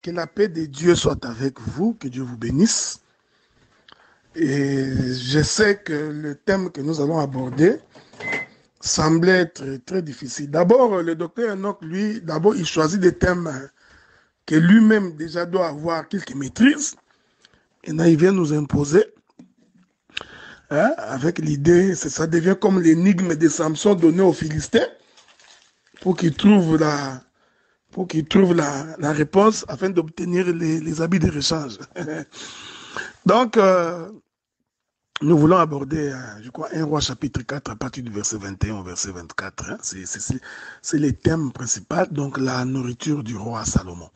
Que la paix de Dieu soit avec vous, que Dieu vous bénisse. Et je sais que le thème que nous allons aborder semblait être très difficile. D'abord, le docteur Enoch, lui, d'abord, il choisit des thèmes que lui-même déjà doit avoir quelques maîtrises. Et là, il vient nous imposer, hein, avec l'idée, ça devient comme l'énigme de Samson donné aux Philistins pour qu'ils trouvent la réponse afin d'obtenir les habits de rechange. Donc, nous voulons aborder, je crois, 1 Roi chapitre 4 à partir du verset 21 au verset 24. Hein. C'est les thèmes principaux, donc la nourriture du roi Salomon.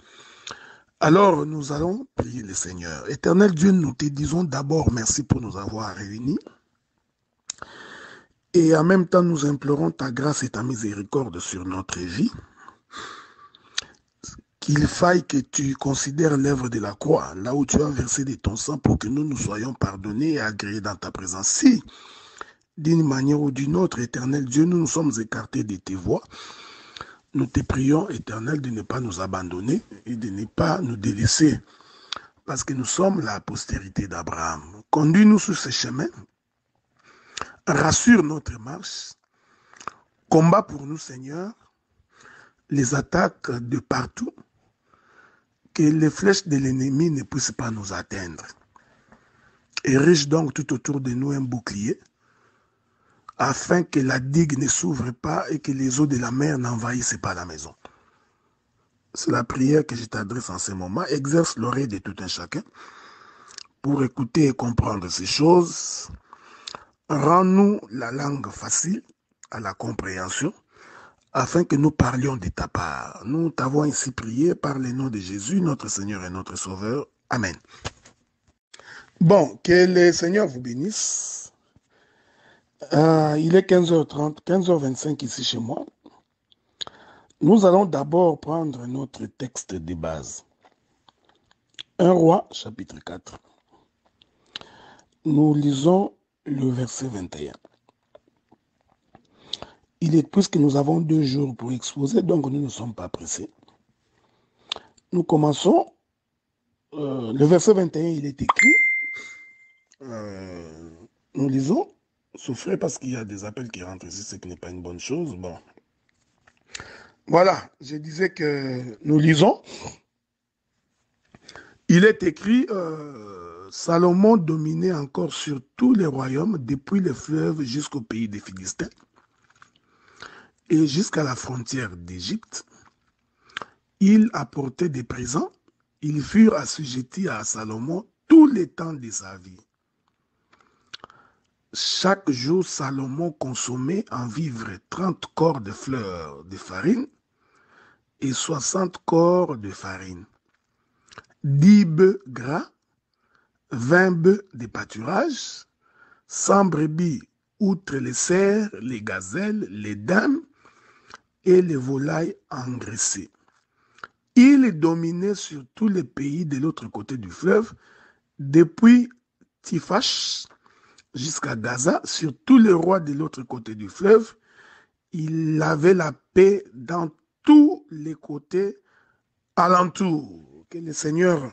Alors, nous allons prier le Seigneur. Éternel Dieu, nous te disons d'abord merci pour nous avoir réunis. Et en même temps, nous implorons ta grâce et ta miséricorde sur notre vie. Qu'il faille que tu considères l'œuvre de la croix, là où tu as versé de ton sang pour que nous nous soyons pardonnés et agréés dans ta présence. Si, d'une manière ou d'une autre, éternel Dieu, nous nous sommes écartés de tes voies, nous te prions, éternel, de ne pas nous abandonner et de ne pas nous délaisser, parce que nous sommes la postérité d'Abraham. Conduis-nous sur ce chemin, rassure notre marche, combat pour nous, Seigneur, les attaques de partout, que les flèches de l'ennemi ne puissent pas nous atteindre. Érige donc tout autour de nous un bouclier, afin que la digue ne s'ouvre pas et que les eaux de la mer n'envahissent pas la maison. C'est la prière que je t'adresse en ce moment. Exerce l'oreille de tout un chacun pour écouter et comprendre ces choses. Rends-nous la langue facile à la compréhension, afin que nous parlions de ta part. Nous t'avons ainsi prié par le nom de Jésus, notre Seigneur et notre Sauveur. Amen. Bon, que le Seigneur vous bénisse. Il est 15h30, 15h25 ici chez moi. Nous allons d'abord prendre notre texte de base. 1 Roi, chapitre 4. Nous lisons le verset 21. Puisque nous avons 2 jours pour exposer, donc nous ne sommes pas pressés. Nous commençons. Le verset 21, il est écrit. Nous lisons. Souffrez parce qu'il y a des appels qui rentrent ici, ce qui n'est pas une bonne chose. Bon. Voilà, je disais que nous lisons. Il est écrit, Salomon dominait encore sur tous les royaumes, depuis les fleuves jusqu'au pays des Philistins et jusqu'à la frontière d'Égypte. Il apportait des présents, ils furent assujettis à Salomon tous les temps de sa vie. Chaque jour, Salomon consommait en vivres 30 corps de fleurs de farine et 60 corps de farine, 10 bœufs gras, 20 bœufs de pâturage, 100 brebis, outre les cerfs, les gazelles, les dames et les volailles engraissées. Il dominait sur tous les pays de l'autre côté du fleuve, depuis Tiphash jusqu'à Gaza, sur tous les rois de l'autre côté du fleuve. Il avait la paix dans tous les côtés alentours. Que le Seigneur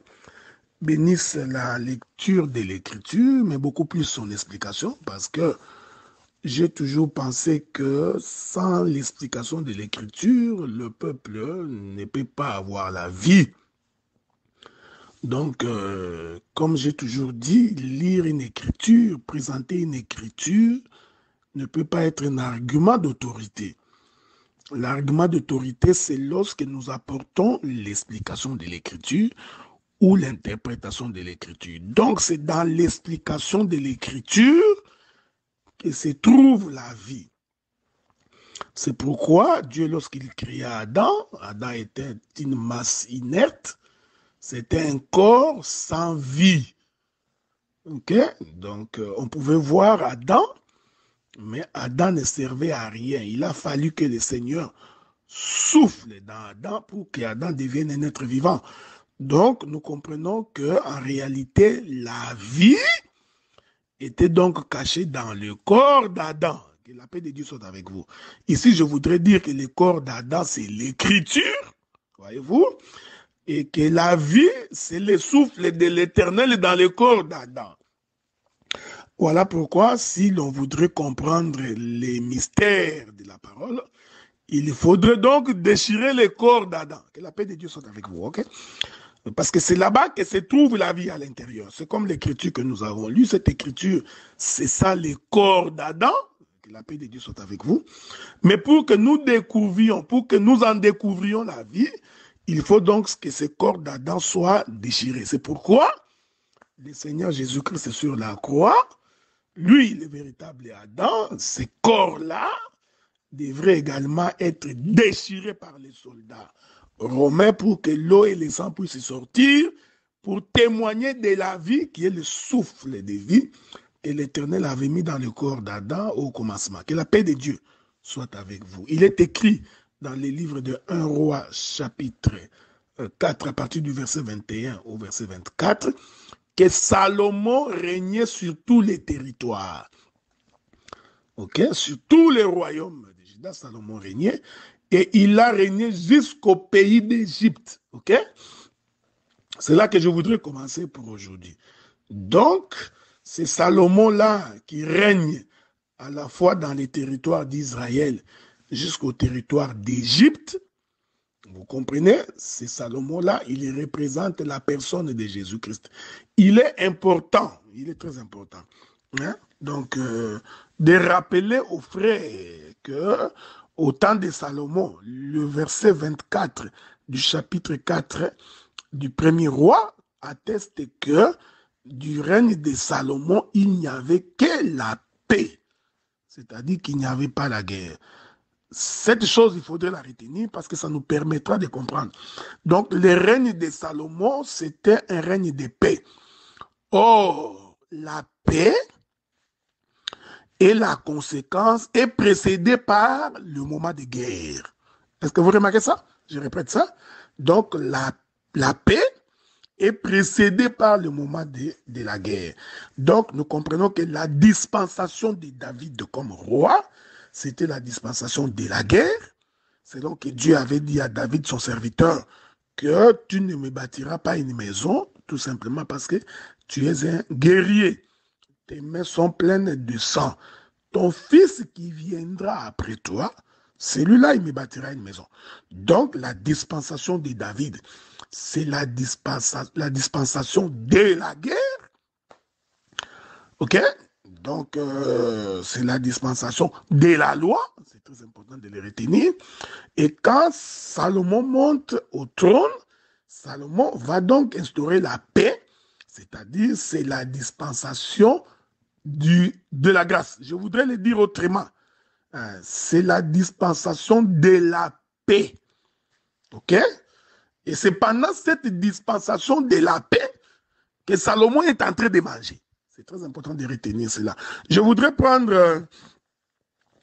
bénisse la lecture de l'Écriture, mais beaucoup plus son explication, parce que j'ai toujours pensé que sans l'explication de l'Écriture, le peuple ne peut pas avoir la vie. Donc, comme j'ai toujours dit, lire une écriture, présenter une écriture, ne peut pas être un argument d'autorité. L'argument d'autorité, c'est lorsque nous apportons l'explication de l'écriture ou l'interprétation de l'écriture. Donc, c'est dans l'explication de l'écriture que se trouve la vie. C'est pourquoi Dieu, lorsqu'il créa Adam, Adam était une masse inerte, c'était un corps sans vie. Ok? Donc, on pouvait voir Adam, mais Adam ne servait à rien. Il a fallu que le Seigneur souffle dans Adam pour qu'Adam devienne un être vivant. Donc, nous comprenons qu'en réalité, la vie était donc cachée dans le corps d'Adam. Que la paix de Dieu soit avec vous. Ici, je voudrais dire que le corps d'Adam, c'est l'écriture, voyez-vous. et que la vie, c'est le souffle de l'Éternel dans le corps d'Adam. Voilà pourquoi, si l'on voudrait comprendre les mystères de la parole, il faudrait donc déchirer le corps d'Adam. Que la paix de Dieu soit avec vous, ok? Parce que c'est là-bas que se trouve la vie à l'intérieur. C'est comme l'écriture que nous avons lue. Cette écriture, c'est ça le corps d'Adam. Que la paix de Dieu soit avec vous. Mais pour que nous découvrions, pour que nous en découvrions la vie, il faut donc que ce corps d'Adam soit déchiré. C'est pourquoi le Seigneur Jésus-Christ sur la croix, lui, le véritable Adam, ce corps-là devrait également être déchiré par les soldats romains pour que l'eau et le sang puissent sortir, pour témoigner de la vie qui est le souffle de vie que l'Éternel avait mis dans le corps d'Adam au commencement. Que la paix de Dieu soit avec vous. Il est écrit dans les livres de 1 Roi chapitre 4 à partir du verset 21 au verset 24 que Salomon régnait sur tous les territoires. Ok, sur tous les royaumes de Juda, Salomon régnait et il a régné jusqu'au pays d'Égypte. Ok, c'est là que je voudrais commencer pour aujourd'hui. Donc, c'est Salomon-là qui règne à la fois dans les territoires d'Israël jusqu'au territoire d'Égypte. Vous comprenez? C'est Salomon-là, il représente la personne de Jésus-Christ. Il est important, il est très important. Hein? Donc, de rappeler aux frères que au temps de Salomon, le verset 24 du chapitre 4 du premier roi atteste que du règne de Salomon, il n'y avait que la paix. C'est-à-dire qu'il n'y avait pas la guerre. Cette chose, il faudrait la retenir parce que ça nous permettra de comprendre. Donc, le règne de Salomon, c'était un règne de paix. Or, la paix et la conséquence est précédée par le moment de guerre. Est-ce que vous remarquez ça? Je répète ça. Donc, la paix est précédée par le moment de la guerre. Donc, nous comprenons que la dispensation de David comme roi, c'était la dispensation de la guerre. C'est donc que Dieu avait dit à David, son serviteur, que tu ne me bâtiras pas une maison, tout simplement parce que tu es un guerrier. Tes mains sont pleines de sang. Ton fils qui viendra après toi, celui-là, il me bâtira une maison. Donc, la dispensation de David, c'est la dispensation de la guerre. OK? Donc, c'est la dispensation de la loi. C'est très important de les retenir. Et quand Salomon monte au trône, Salomon va donc instaurer la paix, c'est-à-dire c'est la dispensation de la grâce. Je voudrais le dire autrement. C'est la dispensation de la paix. OK? Et c'est pendant cette dispensation de la paix que Salomon est en train de manger. C'est très important de retenir cela. Je voudrais prendre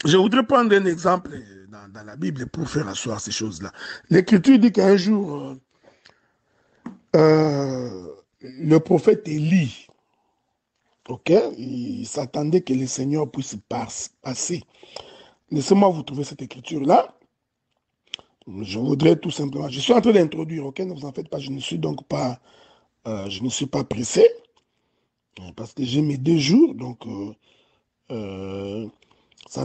un exemple dans la Bible pour faire asseoir ces choses-là. L'Écriture dit qu'un jour, le prophète Élie, ok, il s'attendait que le Seigneur puisse passer. Laissez-moi vous trouver cette écriture-là. Je voudrais tout simplement... Je suis en train d'introduire, ok, ne vous en faites pas, je ne suis donc pas... je ne suis pas pressé, parce que j'ai mes 2 jours, donc ça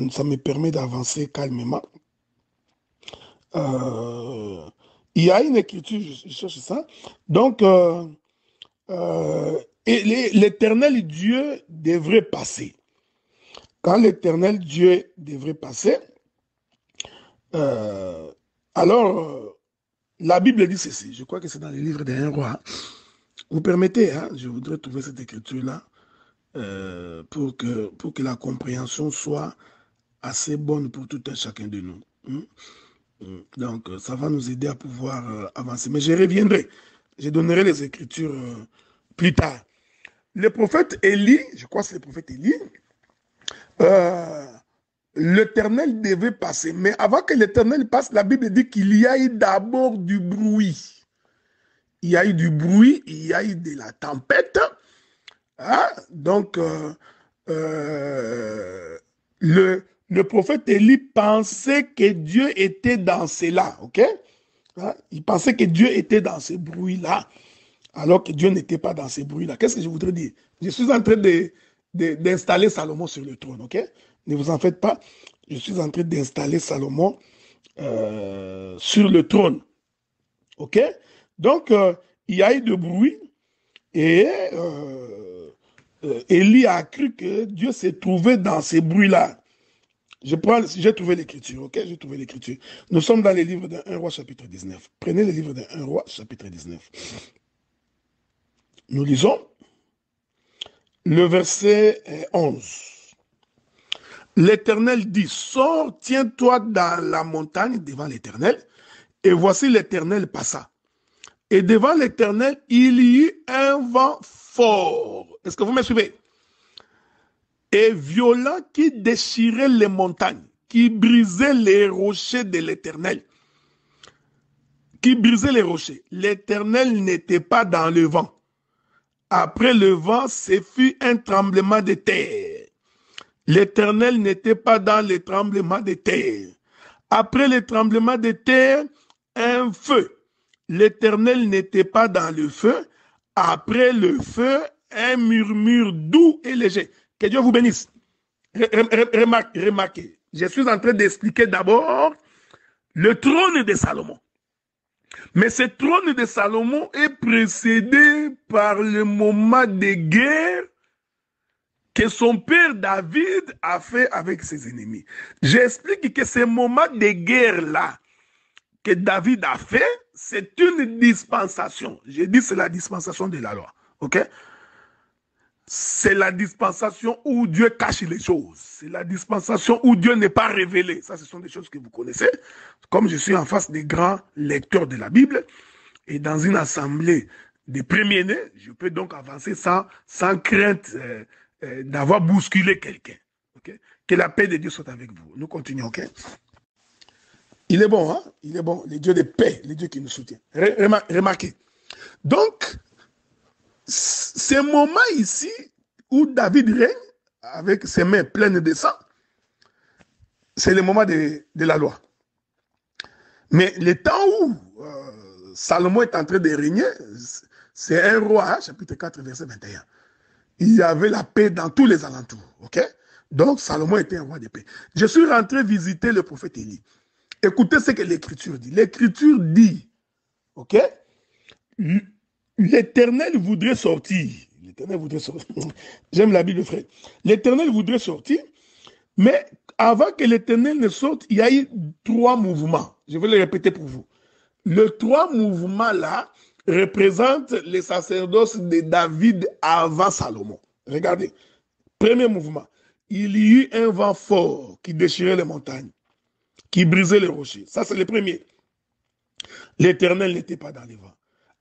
me permet d'avancer calmement. Il y a une écriture, je cherche ça. Donc, l'Éternel Dieu devrait passer. Quand l'Éternel Dieu devrait passer, alors, la Bible dit ceci, je crois que c'est dans les livres des rois. Vous permettez, hein, je voudrais trouver cette écriture-là pour que la compréhension soit assez bonne pour tout un chacun de nous. Donc, ça va nous aider à pouvoir avancer. Mais je reviendrai. Je donnerai les écritures plus tard. Le prophète Élie, je crois que c'est le prophète Élie, l'Éternel devait passer. Mais avant que l'Éternel passe, la Bible dit qu'il y a eu d'abord du bruit. Il y a eu du bruit, il y a eu de la tempête. Hein? Donc, le prophète Élie pensait que Dieu était dans cela. Ok? Hein? Il pensait que Dieu était dans ces bruits-là, alors que Dieu n'était pas dans ces bruits-là. Qu'est-ce que je voudrais dire? Je suis en train d'installer Salomon sur le trône, ok? Ne vous en faites pas. Je suis en train d'installer Salomon sur le trône, ok? Donc, il y a eu de bruit et Élie a cru que Dieu s'est trouvé dans ces bruits-là. J'ai trouvé l'écriture, ok? J'ai trouvé l'écriture. Nous sommes dans les livres de 1 roi chapitre 19. Prenez le livre de 1 roi chapitre 19. Nous lisons le verset 11. L'Éternel dit, sors, tiens-toi dans la montagne devant l'Éternel. Et voici l'Éternel passa. Et devant l'Éternel, il y eut un vent fort. Est-ce que vous me suivez? Et violent qui déchirait les montagnes, qui brisait les rochers de l'Éternel. Qui brisait les rochers. L'Éternel n'était pas dans le vent. Après le vent, ce fut un tremblement de terre. L'Éternel n'était pas dans le tremblement de terre. Après le tremblement de terre, un feu. L'Éternel n'était pas dans le feu. Après le feu, un murmure doux et léger. Que Dieu vous bénisse. Remarquez, je suis en train d'expliquer d'abord le trône de Salomon. Mais ce trône de Salomon est précédé par le moment de guerre que son père David a fait avec ses ennemis. J'explique que ce moment de guerre-là que David a fait, c'est une dispensation. J'ai dit c'est la dispensation de la loi. Ok? C'est la dispensation où Dieu cache les choses. C'est la dispensation où Dieu n'est pas révélé. Ça, ce sont des choses que vous connaissez. Comme je suis en face des grands lecteurs de la Bible, et dans une assemblée des premiers-nés, je peux donc avancer sans crainte d'avoir bousculé quelqu'un. Okay? Que la paix de Dieu soit avec vous. Nous continuons, ok? Il est bon, hein? Il est bon. Le Dieu de paix, le Dieu qui nous soutient. Remarquez. Donc, ce moment ici où David règne avec ses mains pleines de sang, c'est le moment de la loi. Mais le temps où Salomon est en train de régner, c'est 1 roi, chapitre 4, verset 21. Il y avait la paix dans tous les alentours. Ok? Donc, Salomon était un roi de paix. Je suis rentré visiter le prophète Élie. Écoutez ce que l'Écriture dit. L'Écriture dit, ok? L'Éternel voudrait sortir. L'Éternel voudrait sortir. J'aime la Bible, frère. L'Éternel voudrait sortir, mais avant que l'Éternel ne sorte, il y a eu 3 mouvements. Je vais les répéter pour vous. Les 3 mouvements-là représentent les sacerdoces de David avant Salomon. Regardez. Premier mouvement. Il y eut un vent fort qui déchirait les montagnes, qui brisait les rochers. Ça, c'est le premier. L'Éternel n'était pas dans les vents.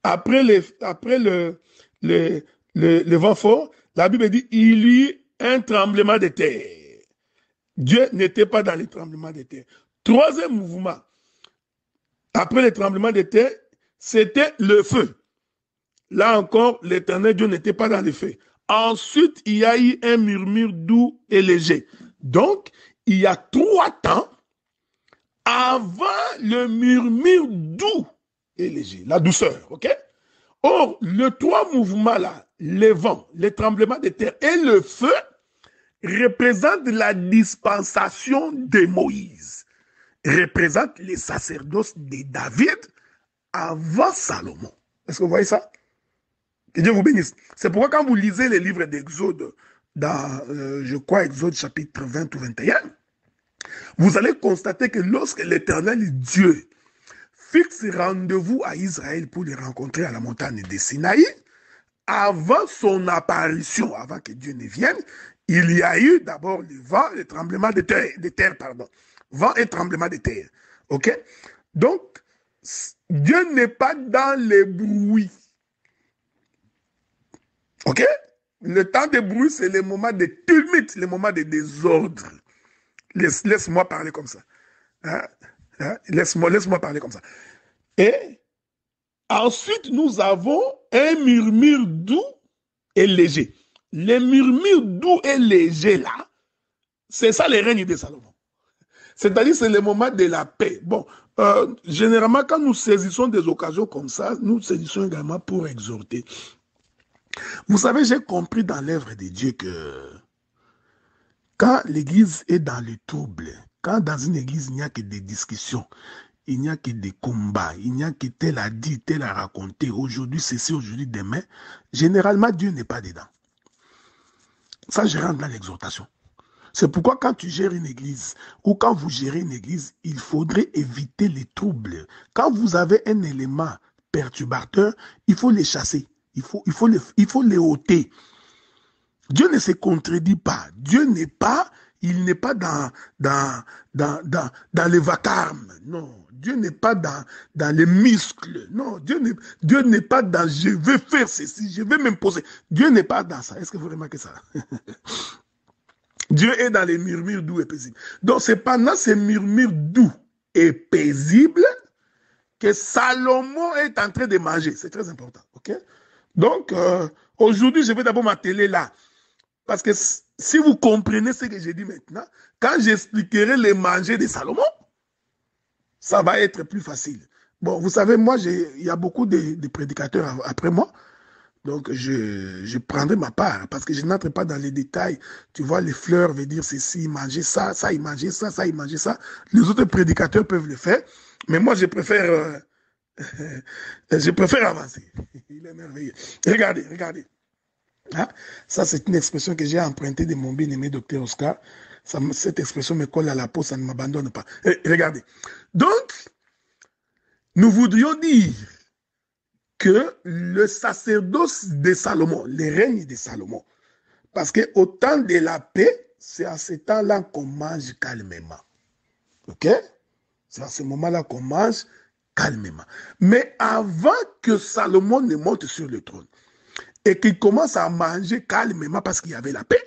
Après le vent fort, la Bible dit il y eut un tremblement de terre. Dieu n'était pas dans les tremblements de terre. Troisième mouvement, après le tremblement de terre, c'était le feu. Là encore, l'Éternel Dieu n'était pas dans le feu. Ensuite, il y a eu un murmure doux et léger. Donc, il y a 3 temps avant le murmure doux et léger, la douceur, ok? Or, les 3 mouvements-là, les vents, les tremblements de terre et le feu, représentent la dispensation de Moïse, représentent les sacerdoces de David avant Salomon. Est-ce que vous voyez ça? Que Dieu vous bénisse. C'est pourquoi quand vous lisez les livres d'Exode, dans, je crois, Exode chapitre 20 ou 21, vous allez constater que lorsque l'Éternel Dieu fixe rendez-vous à Israël pour les rencontrer à la montagne de Sinaï, avant son apparition, avant que Dieu ne vienne, il y a eu d'abord le vent, le tremblement de terre, pardon. Vent et tremblement de terre. Ok? Donc, Dieu n'est pas dans les bruits. Ok? Le temps de bruit, c'est le moment de tumulte, le moment de désordre. Laisse-moi parler comme ça. Hein? Hein? Laisse-moi parler comme ça. Et ensuite, nous avons un murmure doux et léger. Les murmures doux et légers, là, c'est ça le règne de Salomon. C'est-à-dire, c'est le moment de la paix. Bon, généralement, quand nous saisissons des occasions comme ça, nous saisissons également pour exhorter. Vous savez, j'ai compris dans l'œuvre de Dieu que quand l'Église est dans le trouble, quand dans une Église il n'y a que des discussions, il n'y a que des combats, il n'y a que tel a dit, tel a raconté, aujourd'hui ceci, aujourd'hui demain, généralement Dieu n'est pas dedans. Ça, je rentre dans l'exhortation. C'est pourquoi quand tu gères une église ou quand vous gérez une église, il faudrait éviter les troubles. Quand vous avez un élément perturbateur, il faut les chasser. Il faut les ôter. Dieu ne se contredit pas. Dieu n'est pas, il n'est pas dans les vacarmes. Non. Dieu n'est pas dans les muscles. Non. Dieu n'est pas dans je vais faire ceci, je vais m'imposer. Dieu n'est pas dans ça. Est-ce que vous remarquez ça? Dieu est dans les murmures doux et paisibles. Donc, c'est pendant ces murmures doux et paisibles que Salomon est en train de manger. C'est très important. Ok? Donc, aujourd'hui, je vais d'abord m'atteler là. Parce que si vous comprenez ce que j'ai dit maintenant, quand j'expliquerai les manger de Salomon, ça va être plus facile. Bon, vous savez, moi, il y a beaucoup de prédicateurs après moi. Donc, je prendrai ma part parce que je n'entre pas dans les détails. Tu vois, les fleurs veut dire ceci, manger ça, ça, il mangeait ça, ça, il mangeait ça. Les autres prédicateurs peuvent le faire. Mais moi, je préfère avancer. Il est merveilleux. Regardez, regardez. Hein? Ça, c'est une expression que j'ai empruntée de mon bien-aimé docteur Oscar. Cette expression me colle à la peau, ça ne m'abandonne pas. Regardez. Donc, nous voudrions dire que le sacerdoce de Salomon, le règne de Salomon, parce qu'au temps de la paix, c'est à ce temps-là qu'on mange calmement. Ok? C'est à ce moment-là qu'on mange calmement. Mais avant que Salomon ne monte sur le trône et qu'il commence à manger calmement parce qu'il y avait la paix,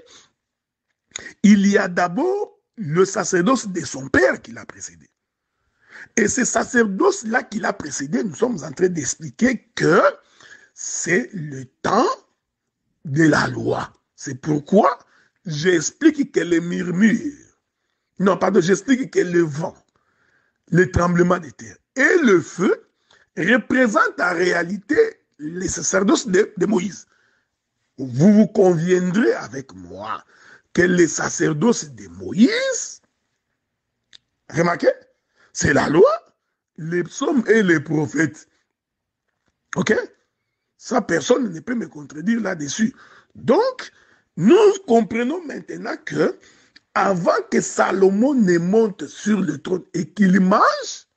il y a d'abord le sacerdoce de son père qui l'a précédé. Et ce sacerdoce-là qui l'a précédé, nous sommes en train d'expliquer que c'est le temps de la loi. C'est pourquoi j'explique que les murmures, non, pardon, j'explique que le vent, le tremblement de terre et le feu représentent en réalité les sacerdoces de Moïse. Vous conviendrez avec moi que les sacerdoces de Moïse, remarquez, c'est la loi, les psaumes et les prophètes. Ok? Ça, personne ne peut me contredire là-dessus. Donc, nous comprenons maintenant que avant que Salomon ne monte sur le trône et qu'il mange,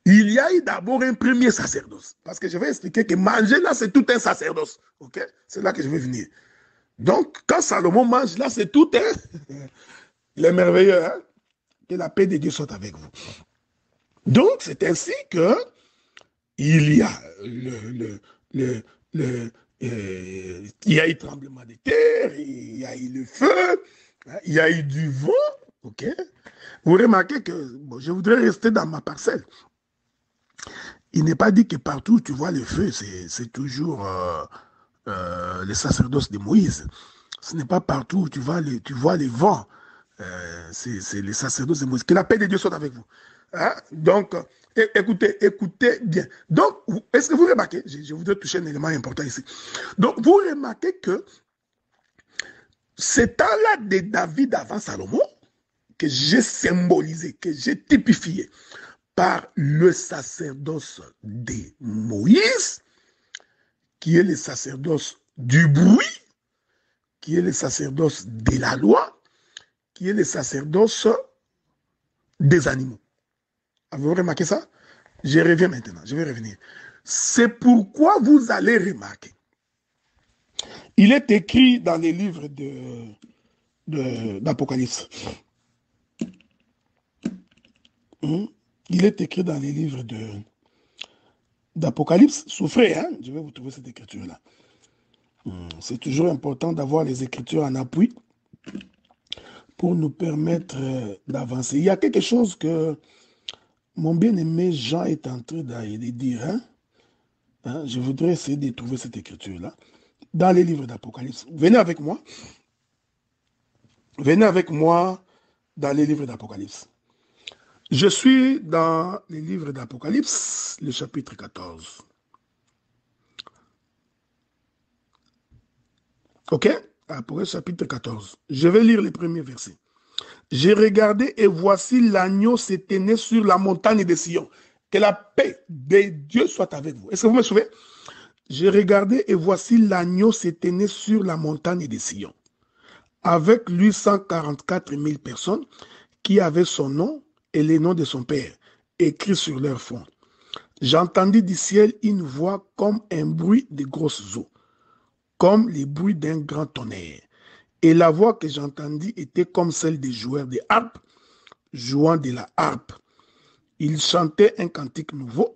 il y a eu d'abord un premier sacerdoce. Parce que je vais expliquer que manger là, c'est tout un sacerdoce. Ok? C'est là que je vais venir. Donc, quand Salomon mange là, c'est tout un... Il est merveilleux, hein? Que la paix de Dieu soit avec vous. Donc, c'est ainsi que il y a il y a eu tremblement de terre, il y a eu le feu, il y a eu du vent, ok? Vous remarquez que, bon, je voudrais rester dans ma parcelle. Il n'est pas dit que partout où tu vois le feu, c'est toujours le sacerdoce de Moïse. Ce n'est pas partout où tu vois les vents. C'est les sacerdoces de Moïse. Que la paix de Dieu soit avec vous. Hein? Donc, écoutez bien. Donc, est-ce que vous remarquez, je voudrais toucher un élément important ici. Donc, vous remarquez que ce temps-là de David avant Salomon, que j'ai symbolisé, que j'ai typifié par le sacerdoce de Moïse, qui est le sacerdoce du bruit, qui est le sacerdoce de la loi, qui est le sacerdoce des animaux. Avez-vous remarqué ça? Je reviens maintenant, je vais revenir. C'est pourquoi vous allez remarquer. Il est écrit dans les livres d'Apocalypse. Il est écrit dans les livres d'Apocalypse. Souffrez, hein? Je vais vous trouver cette écriture-là. C'est toujours important d'avoir les écritures en appui pour nous permettre d'avancer. Il y a quelque chose que mon bien-aimé Jean est en train de dire. Hein? Je voudrais essayer de trouver cette écriture-là dans les livres d'Apocalypse. Venez avec moi. Venez avec moi dans les livres d'Apocalypse. Je suis dans les livres d'Apocalypse, le chapitre 14. Ok? Apocalypse chapitre 14. Je vais lire les premiers versets. J'ai regardé et voici l'agneau s'éteignait sur la montagne de Sion. Que la paix de Dieu soit avec vous. Est-ce que vous me suivez? J'ai regardé et voici l'agneau s'éteignait sur la montagne de Sion. Avec lui 144 000 personnes qui avaient son nom et les noms de son père écrits sur leur front. J'entendis du ciel une voix comme un bruit de grosses eaux, comme les bruits d'un grand tonnerre. Et la voix que j'entendis était comme celle des joueurs de harpe, jouant de la harpe. Ils chantaient un cantique nouveau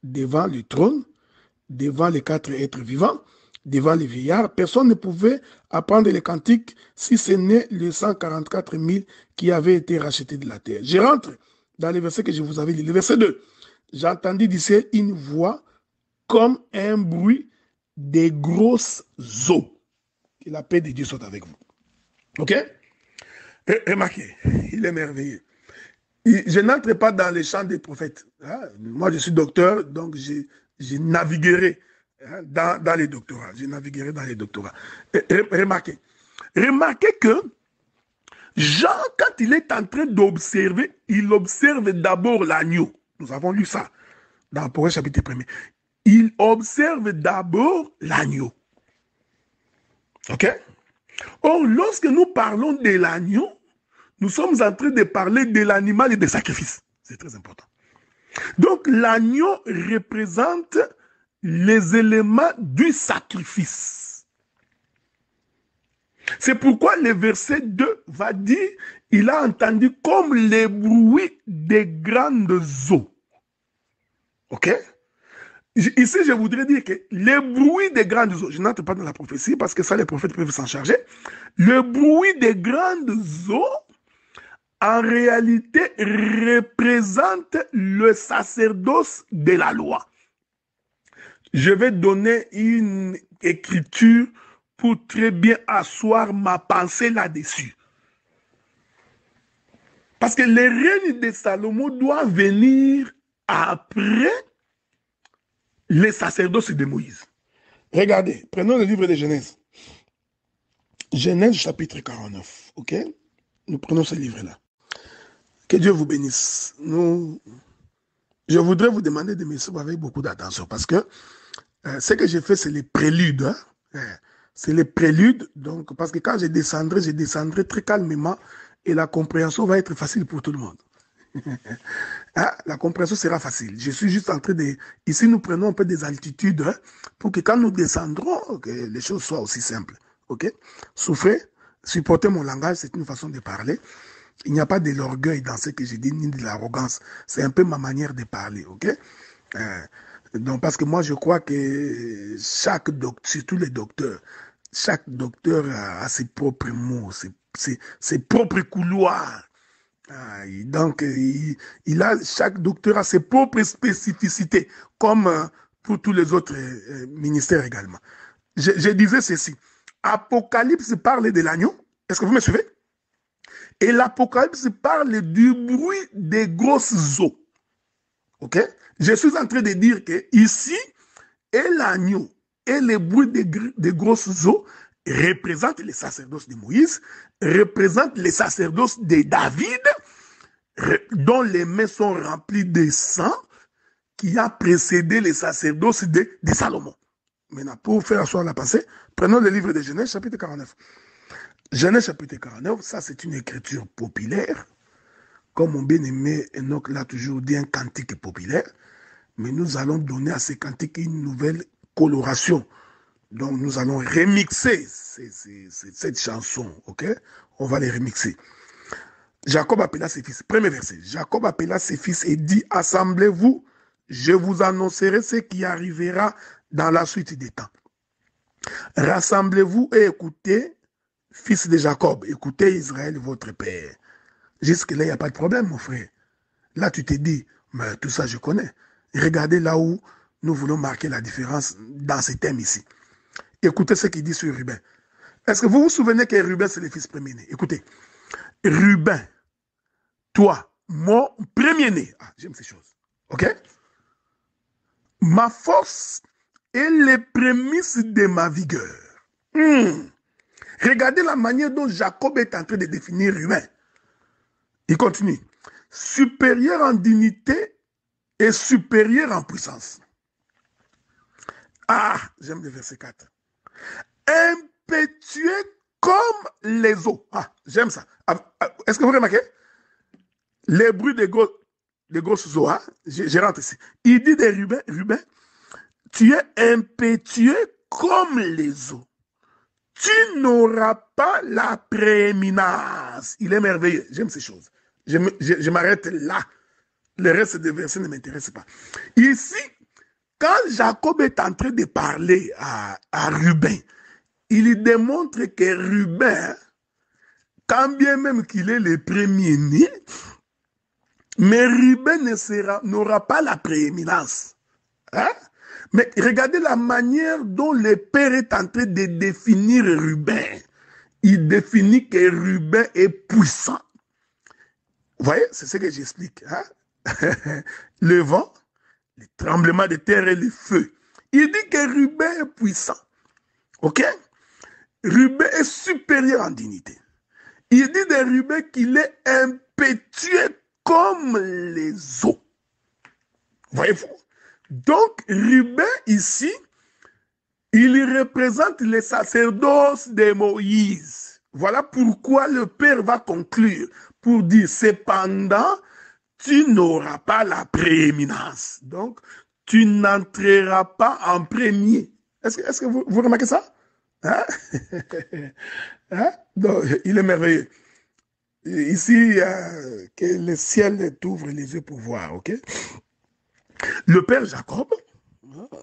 devant le trône, devant les 4 êtres vivants, devant les vieillards. Personne ne pouvait apprendre les cantiques si ce n'est les 144 000 qui avaient été rachetés de la terre. Je rentre dans les versets que je vous avais dit. Le verset 2. J'entendis du ciel une voix comme un bruit des grosses eaux. Que la paix de Dieu soit avec vous. OK? Remarquez, il est merveilleux. Je n'entre pas dans les champs des prophètes. Moi, je suis docteur, donc j'ai naviguerai dans les doctorats. J'ai naviguerai dans les doctorats. Remarquez. Remarquez que Jean, quand il est en train d'observer, il observe d'abord l'agneau. Nous avons lu ça dans Apocalypse chapitre 1er. Il observe d'abord l'agneau. OK? Or, lorsque nous parlons de l'agneau, nous sommes en train de parler de l'animal et des sacrifices. C'est très important. Donc, l'agneau représente les éléments du sacrifice. C'est pourquoi le verset 2 va dire, il a entendu comme les bruits des grandes eaux. OK? Ici, je voudrais dire que les bruits des grandes eaux, je n'entre pas dans la prophétie parce que ça, les prophètes peuvent s'en charger. Le bruit des grandes eaux, en réalité, représente le sacerdoce de la loi. Je vais donner une écriture pour très bien asseoir ma pensée là-dessus. Parce que le règne de Salomon doit venir après les sacerdoces de Moïse. Regardez, prenons le livre de Genèse. Genèse chapitre 49, ok? Nous prenons ce livre-là. Que Dieu vous bénisse. Je voudrais vous demander de me suivre avec beaucoup d'attention parce que ce que j'ai fait, c'est les préludes. C'est les préludes, donc, parce que quand je descendrai très calmement et la compréhension va être facile pour tout le monde. La compréhension sera facile. Je suis juste en train de... Ici, nous prenons un peu des altitudes pour que quand nous descendrons, que les choses soient aussi simples. Ok? Souffrez, supportez mon langage, c'est une façon de parler. Il n'y a pas de l'orgueil dans ce que je dis, ni de l'arrogance. C'est un peu ma manière de parler, ok? Donc, parce que moi, je crois que chaque docteur, surtout les docteurs, chaque docteur a ses propres mots, ses propres couloirs. Donc, chaque docteur a ses propres spécificités, comme pour tous les autres ministères également. Je disais ceci. Apocalypse parle de l'agneau. Est-ce que vous me suivez? Et l'Apocalypse parle du bruit des grosses eaux. Ok? Je suis en train de dire que ici, et l'agneau et le bruit des grosses eaux représentent les sacerdoces de Moïse, représentent les sacerdoces de David, dont les mains sont remplies de sang qui a précédé les sacerdoces de Salomon. Maintenant, pour faire asseoir la pensée, prenons le livre de Genèse, chapitre 49. Genèse chapitre 49, ça c'est une écriture populaire. Comme mon bien-aimé Enoch l'a toujours dit, un cantique populaire. Mais nous allons donner à ce cantique une nouvelle coloration. Donc nous allons remixer cette chanson, ok? On va les remixer. Jacob appela ses fils. Premier verset. Jacob appela ses fils et dit, assemblez-vous, je vous annoncerai ce qui arrivera dans la suite des temps. Rassemblez-vous et écoutez, fils de Jacob, écoutez Israël, votre père. Jusque-là, il n'y a pas de problème, mon frère. Là, tu te dis, mais tout ça, je connais. Regardez là où nous voulons marquer la différence dans ces thèmes ici. Écoutez ce qu'il dit sur Ruben. Est-ce que vous vous souvenez que Ruben, c'est le fils premier-né? Écoutez, Ruben, toi, mon premier-né. Ah, j'aime ces choses. OK? Ma force est les prémices de ma vigueur. Regardez la manière dont Jacob est en train de définir Ruben. Il continue. Supérieur en dignité et supérieur en puissance. Ah, j'aime le verset 4. Impétueux comme les eaux. Ah, j'aime ça. Est-ce que vous remarquez? Les bruits des grosses eaux. Hein? Je rentre ici. Il dit de Ruben, tu es impétueux comme les eaux. Tu n'auras pas la prééminence. Il est merveilleux. J'aime ces choses. Je m'arrête là. Le reste des versets ne m'intéresse pas. Ici, quand Jacob est en train de parler à Ruben, il démontre que Ruben, quand bien même qu'il est le premier-né, mais Ruben n'aura pas la prééminence. Hein? Mais regardez la manière dont le père est en train de définir Ruben. Il définit que Ruben est puissant. Vous voyez, c'est ce que j'explique. Hein? Le vent, les tremblements de terre et le feu. Il dit que Ruben est puissant. OK? Ruben est supérieur en dignité. Il dit de Ruben qu'il est impétueux comme les eaux. Voyez-vous? Donc, Ruben, ici, il représente les sacerdoces de Moïse. Voilà pourquoi le Père va conclure pour dire, cependant, tu n'auras pas la prééminence. Donc, tu n'entreras pas en premier. Est-ce que vous remarquez ça? Hein? Hein? Donc, il est merveilleux. Ici, que le ciel t'ouvre les yeux pour voir, ok? Le père Jacob,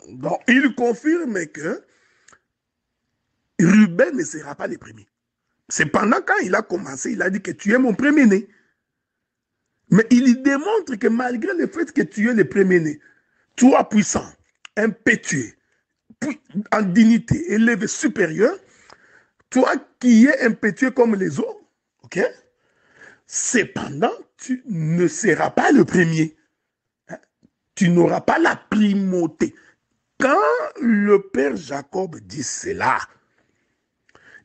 donc, il confirme que Ruben ne sera pas le premier. Cependant, quand il a commencé, il a dit que tu es mon premier-né. Mais il démontre que malgré le fait que tu es le premier-né, toi puissant, impétueux, en dignité, élevé, supérieur, toi qui es impétueux comme les autres, ok? Cependant, tu ne seras pas le premier. Tu n'auras pas la primauté. Quand le père Jacob dit cela,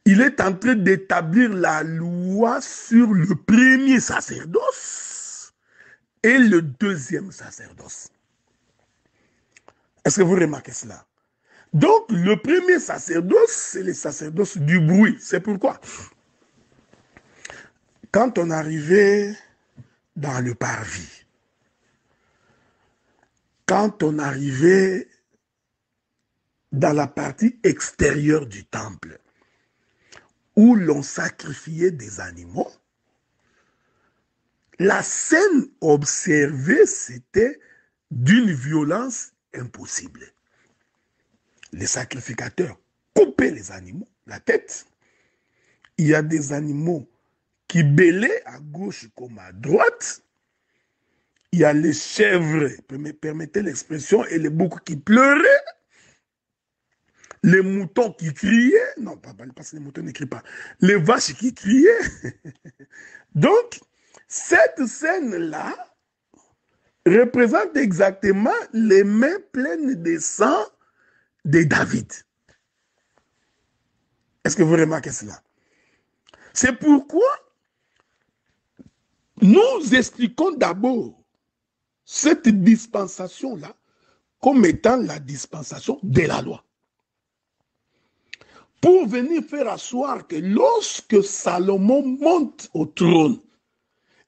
il est en train d'établir la loi sur le premier sacerdoce et le deuxième sacerdoce. Est-ce que vous remarquez cela? Donc, le premier sacerdoce, c'est le sacerdoce du bruit. C'est pourquoi, quand on arrivait dans le parvis, quand on arrivait dans la partie extérieure du temple, où l'on sacrifiait des animaux, la scène observée, c'était d'une violence impossible. Les sacrificateurs coupaient les animaux, la tête. Il y a des animaux qui bêlaient à gauche comme à droite. Il y a les chèvres, permettez l'expression, et les boucs qui pleuraient. Les moutons qui criaient. Non, pas parce que les moutons ne crient pas. Les vaches qui criaient. Donc, cette scène-là représente exactement les mains pleines de sang de David. Est-ce que vous remarquez cela? C'est pourquoi nous expliquons d'abord cette dispensation-là comme étant la dispensation de la loi. Pour venir faire asseoir que lorsque Salomon monte au trône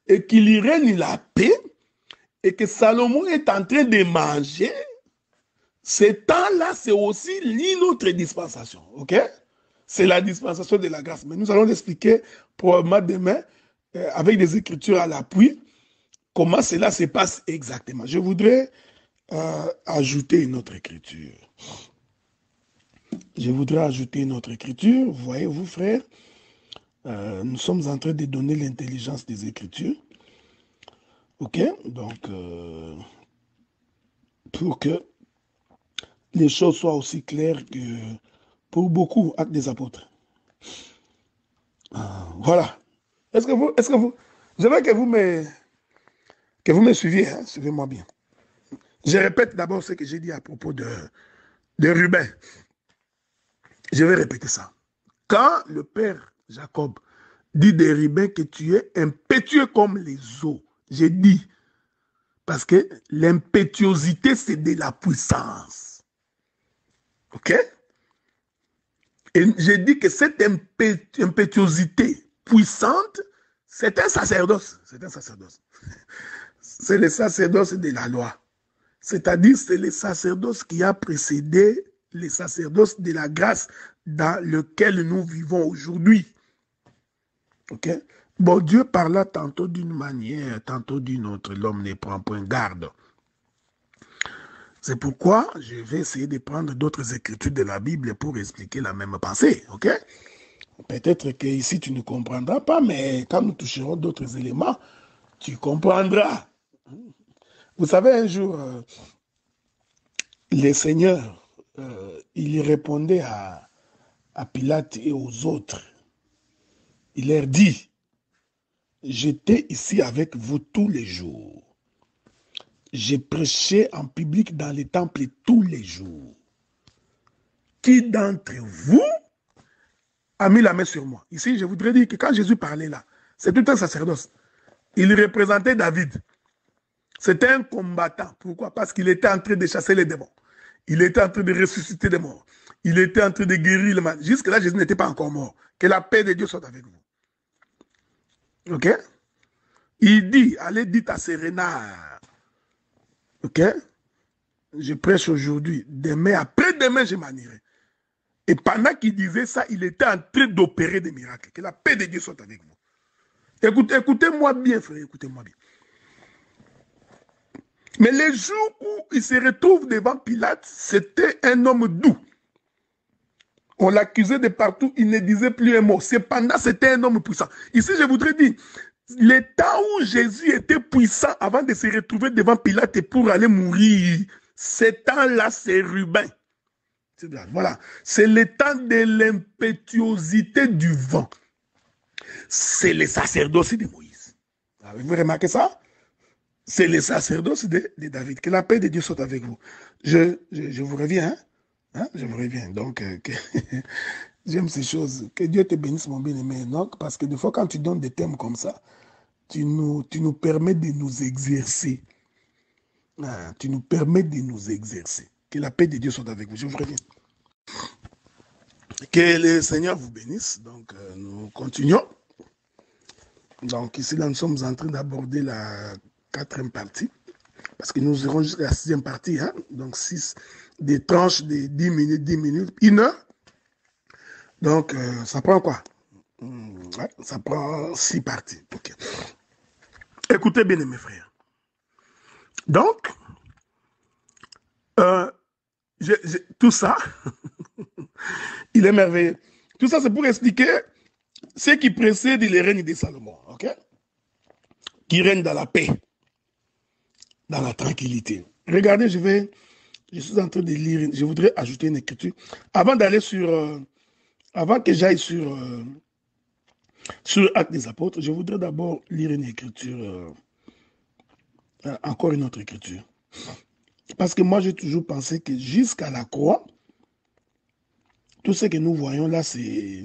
et qu'il y règne la paix et que Salomon est en train de manger, ce temps-là, c'est aussi une autre dispensation. Ok? C'est la dispensation de la grâce. Mais nous allons l'expliquer probablement demain avec des écritures à l'appui comment cela se passe exactement. Je voudrais ajouter une autre écriture. Je voudrais ajouter une autre écriture. Voyez-vous, frères, nous sommes en train de donner l'intelligence des écritures. OK? Donc, pour que les choses soient aussi claires que pour beaucoup, Actes des Apôtres. Voilà. Est-ce que vous, j'aimerais que vous me Que vous me suiviez, hein? Suivez-moi bien. Je répète d'abord ce que j'ai dit à propos de Ruben. Je vais répéter ça. Quand le père Jacob dit de Ruben que tu es impétueux comme les eaux, j'ai dit, parce que l'impétuosité, c'est de la puissance. OK? Et j'ai dit que cette impétuosité puissante, c'est un sacerdoce. C'est un sacerdoce. C'est le sacerdoce de la loi. C'est-à-dire, c'est le sacerdoce qui a précédé le sacerdoce de la grâce dans lequel nous vivons aujourd'hui. OK? Bon, Dieu parla tantôt d'une manière, tantôt d'une autre. L'homme ne prend point garde. C'est pourquoi je vais essayer de prendre d'autres écritures de la Bible pour expliquer la même pensée. OK? Peut-être qu'ici, tu ne comprendras pas, mais quand nous toucherons d'autres éléments, tu comprendras. Vous savez, un jour, le Seigneur, il répondait à Pilate et aux autres. Il leur dit, j'étais ici avec vous tous les jours. J'ai prêché en public dans les temples tous les jours. Qui d'entre vous a mis la main sur moi? Ici, je voudrais dire que quand Jésus parlait là, c'est tout un sacerdoce. Il représentait David. C'était un combattant. Pourquoi? Parce qu'il était en train de chasser les démons. Il était en train de ressusciter des morts. Il était en train de guérir le mal. Jusque-là, Jésus n'était pas encore mort. Que la paix de Dieu soit avec vous. OK? Il dit, allez, dites à ces renards. OK? Je prêche aujourd'hui. Demain, après-demain, je m'en irai. Et pendant qu'il disait ça, il était en train d'opérer des miracles. Que la paix de Dieu soit avec vous. Écoutez-moi bien, frère, écoutez-moi bien. Mais les jours où il se retrouve devant Pilate, c'était un homme doux. On l'accusait de partout, il ne disait plus un mot. Cependant, c'était un homme puissant. Ici, je voudrais dire, le temps où Jésus était puissant avant de se retrouver devant Pilate et pour aller mourir, ce temps-là, c'est Ruben. Voilà. C'est le temps de l'impétuosité du vent. C'est le sacerdoce de Moïse. Avez-vous remarqué ça? C'est le sacerdoce de David. Que la paix de Dieu soit avec vous. Je vous reviens. Hein? Je vous reviens. Donc, j'aime ces choses. Que Dieu te bénisse, mon bien-aimé. Donc, parce que des fois, quand tu donnes des thèmes comme ça, tu nous permets de nous exercer. Ah, tu nous permets de nous exercer. Que la paix de Dieu soit avec vous. Je vous reviens. Que le Seigneur vous bénisse. Donc, nous continuons. Donc, ici, là, nous sommes en train d'aborder la 4e partie. Parce que nous irons jusqu'à la 6e partie. Hein? Donc, 6 des tranches de 10 minutes, 1 heure. Donc, ça prend quoi? Ouais, ça prend 6 parties. Okay. Écoutez bien, mes frères. Donc, tout ça, il est merveilleux. Tout ça, c'est pour expliquer ce qui précède le règne de Salomon, ok? Qui règne dans la paix, dans la tranquillité. Regardez, je suis en train de lire, je voudrais ajouter une écriture. Avant d'aller avant que j'aille sur Actes des Apôtres, je voudrais d'abord lire une écriture, encore une autre écriture. Parce que moi, j'ai toujours pensé que jusqu'à la croix, tout ce que nous voyons là, c'est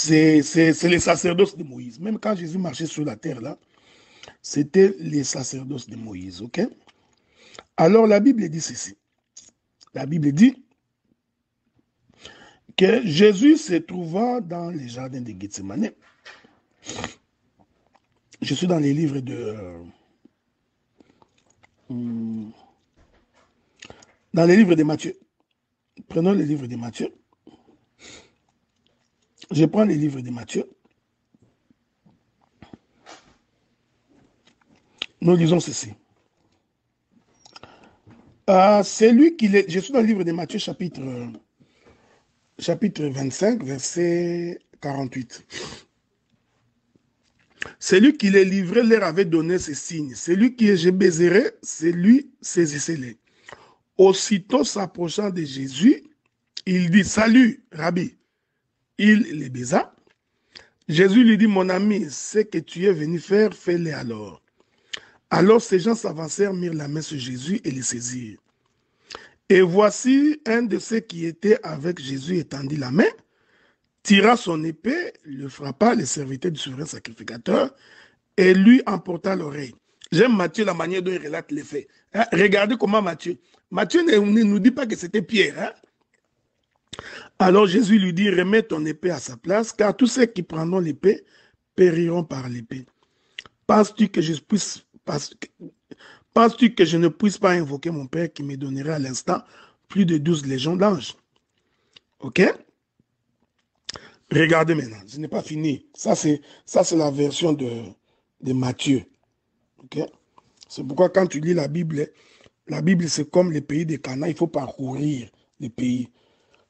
les sacerdoces de Moïse. Même quand Jésus marchait sur la terre là, c'était les sacerdoces de Moïse, ok? Alors la Bible dit ceci. La Bible dit que Jésus se trouva dans les jardins de Gethsemane. Je suis dans les livres de... dans les livres de Matthieu. Prenons les livres de Matthieu. Je prends les livres de Matthieu. Nous lisons ceci. Je suis dans le livre de Matthieu, chapitre 25, verset 48. Celui qui les livrait leur avait donné ces signes. Celui qui je baiserai, c'est lui, saisissez-les. Aussitôt s'approchant de Jésus, il dit, salut, Rabbi. Il les baisa. Jésus lui dit, mon ami, ce que tu es venu faire, fais-le alors. Alors ces gens s'avancèrent, mirent la main sur Jésus et le saisirent. Et voici un de ceux qui étaient avec Jésus étendit la main, tira son épée, le frappa, le serviteur du souverain sacrificateur, et lui emporta l'oreille. J'aime Matthieu, la manière dont il relate les faits. Hein? Regardez comment Matthieu ne nous dit pas que c'était Pierre. Hein? Alors Jésus lui dit, remets ton épée à sa place, car tous ceux qui prendront l'épée périront par l'épée. Penses-tu que je ne puisse pas invoquer mon Père qui me donnerait à l'instant plus de 12 légions d'anges? Ok? Regardez maintenant, ce n'est pas fini. Ça, c'est la version de Matthieu. Ok? C'est pourquoi quand tu lis la Bible, c'est comme les pays de Canaan, il faut parcourir les pays.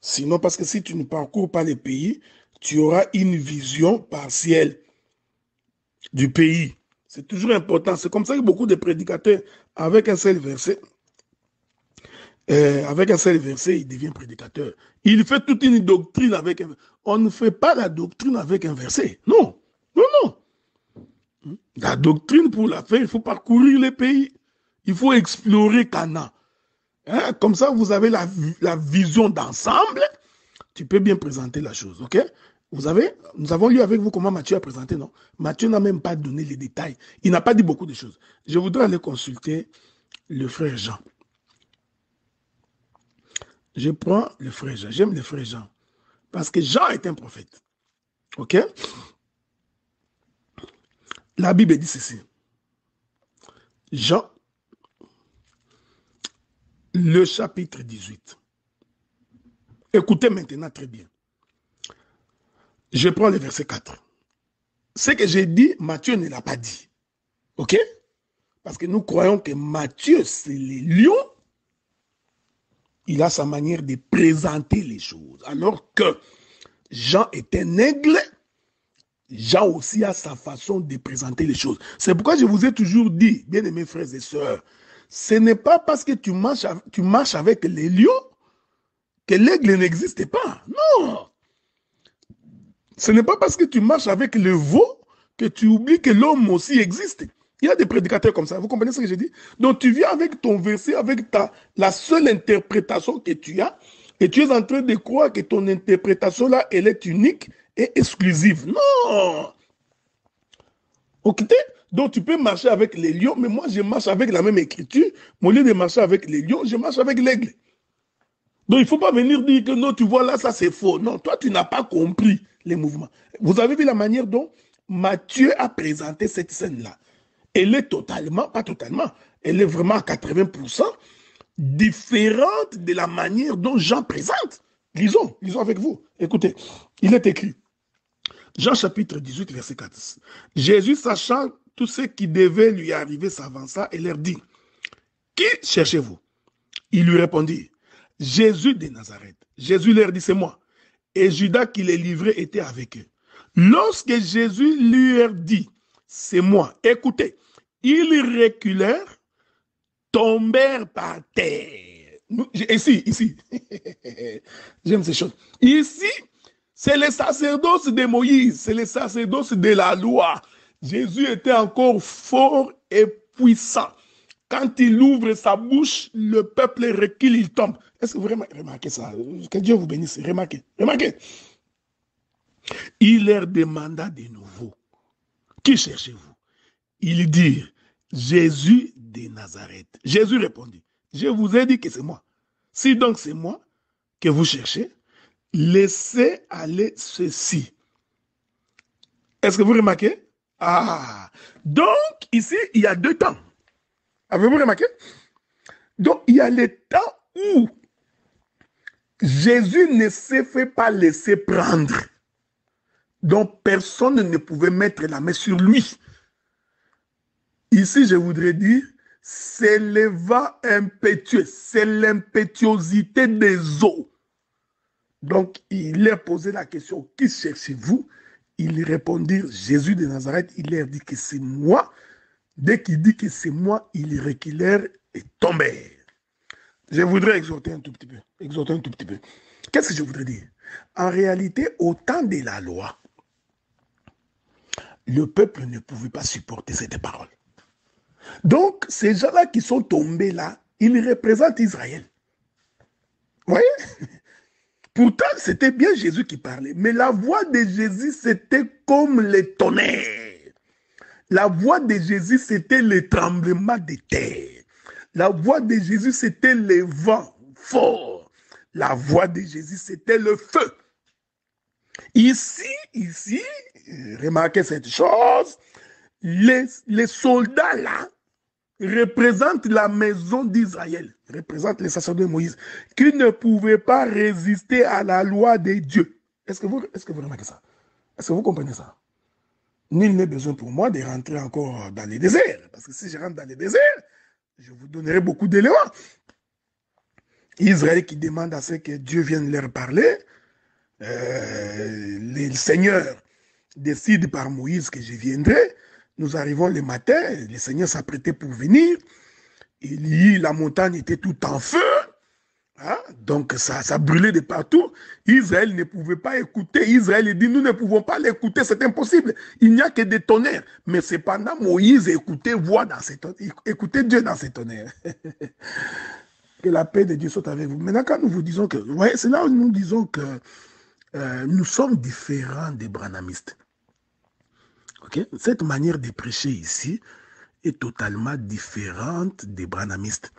Sinon, parce que si tu ne parcours pas les pays, tu auras une vision partielle du pays. C'est toujours important. C'est comme ça que beaucoup de prédicateurs, avec un seul verset, il devient prédicateur. Il fait toute une doctrine avec un verset. On ne fait pas la doctrine avec un verset. Non. Non, non. La doctrine, pour la faire, il faut parcourir les pays. Il faut explorer Canaan. Hein? Comme ça, vous avez la vision d'ensemble. Tu peux bien présenter la chose, ok? Nous avons lu avec vous comment Matthieu a présenté, non? Matthieu n'a même pas donné les détails. Il n'a pas dit beaucoup de choses. Je voudrais aller consulter le frère Jean. Je prends le frère Jean. J'aime le frère Jean. Parce que Jean est un prophète. Ok? La Bible dit ceci. Jean, le chapitre 18. Écoutez maintenant très bien. Je prends le verset 4. Ce que j'ai dit, Matthieu ne l'a pas dit. Ok? Parce que nous croyons que Matthieu, c'est les lions. Il a sa manière de présenter les choses. Alors que Jean est un aigle, Jean aussi a sa façon de présenter les choses. C'est pourquoi je vous ai toujours dit, bien-aimés frères et sœurs, ce n'est pas parce que tu marches avec les lions que l'aigle n'existe pas. Non. Ce n'est pas parce que tu marches avec le veau que tu oublies que l'homme aussi existe. Il y a des prédicateurs comme ça. Vous comprenez ce que je dis? Donc tu viens avec ton verset, avec la seule interprétation que tu as, et tu es en train de croire que ton interprétation là, elle est unique et exclusive. Non! Ok? Donc tu peux marcher avec les lions, mais moi je marche avec la même écriture. Au lieu de marcher avec les lions, je marche avec l'aigle. Donc il ne faut pas venir dire que non, tu vois là, ça c'est faux. Non, toi tu n'as pas compris les mouvements. Vous avez vu la manière dont Matthieu a présenté cette scène-là. Elle est totalement, pas totalement, elle est vraiment à 80% différente de la manière dont Jean présente. Lisons avec vous. Écoutez, il est écrit, Jean chapitre 18, verset 4. Jésus, sachant tout ce qui devait lui arriver, s'avança et leur dit, qui cherchez-vous? Il lui répondit, Jésus de Nazareth. Jésus leur dit, c'est moi. Et Judas qui les livrait était avec eux. Lorsque Jésus leur dit, c'est moi, écoutez, ils reculèrent, tombèrent par terre. Ici, j'aime ces choses. Ici, c'est le sacerdoce de Moïse, c'est le sacerdoce de la loi. Jésus était encore fort et puissant. Quand il ouvre sa bouche, le peuple recule, il tombe. Est-ce que vous remarquez ça? Que Dieu vous bénisse. Remarquez. Il leur demanda de nouveau, qui cherchez-vous? Ils dirent, Jésus de Nazareth. Jésus répondit, je vous ai dit que c'est moi. Si donc c'est moi que vous cherchez, laissez aller ceci. Est-ce que vous remarquez? Ah, donc ici, il y a deux temps. Avez-vous remarqué? Donc, il y a le temps où Jésus ne s'est fait pas laisser prendre. Donc, personne ne pouvait mettre la main sur lui. Ici, je voudrais dire, c'est le vent impétueux, c'est l'impétuosité des eaux. Donc, il leur posé la question, qui cherchez-vous? Ils répondirent, Jésus de Nazareth. Il leur dit que c'est moi. Dès qu'il dit que c'est moi, ils reculèrent et tombèrent. Je voudrais exhorter un tout petit peu. Qu'est-ce que je voudrais dire? En réalité, au temps de la loi, le peuple ne pouvait pas supporter cette parole. Donc, ces gens-là qui sont tombés là, ils représentent Israël. Vous voyez? Pourtant, c'était bien Jésus qui parlait. Mais la voix de Jésus, c'était comme le tonnerre. La voix de Jésus, c'était le tremblement de terre. La voix de Jésus, c'était le vent fort. La voix de Jésus, c'était le feu. Ici, remarquez cette chose, les soldats là représentent la maison d'Israël, représentent les sacerdotes de Moïse, qui ne pouvaient pas résister à la loi de Dieu. Est-ce que vous remarquez ça? Est-ce que vous comprenez ça? Nul n'est besoin pour moi de rentrer encore dans les déserts, parce que si je rentre dans les déserts, je vous donnerai beaucoup d'éléments. Israël qui demande à ce que Dieu vienne leur parler, le Seigneur décide par Moïse que je viendrai. Nous arrivons le matin, le Seigneur s'apprêtait pour venir. La montagne était tout en feu. Hein? Donc ça brûlait de partout. Israël ne pouvait pas écouter. Israël dit, nous ne pouvons pas l'écouter, c'est impossible. Il n'y a que des tonnerres. Mais cependant, Moïse écoutait Dieu dans ses tonnerres. Que la paix de Dieu soit avec vous. Maintenant, quand nous vous disons que, ouais, c'est là où nous disons que nous sommes différents des branhamistes. Okay? Cette manière de prêcher ici est totalement différente des branhamistes.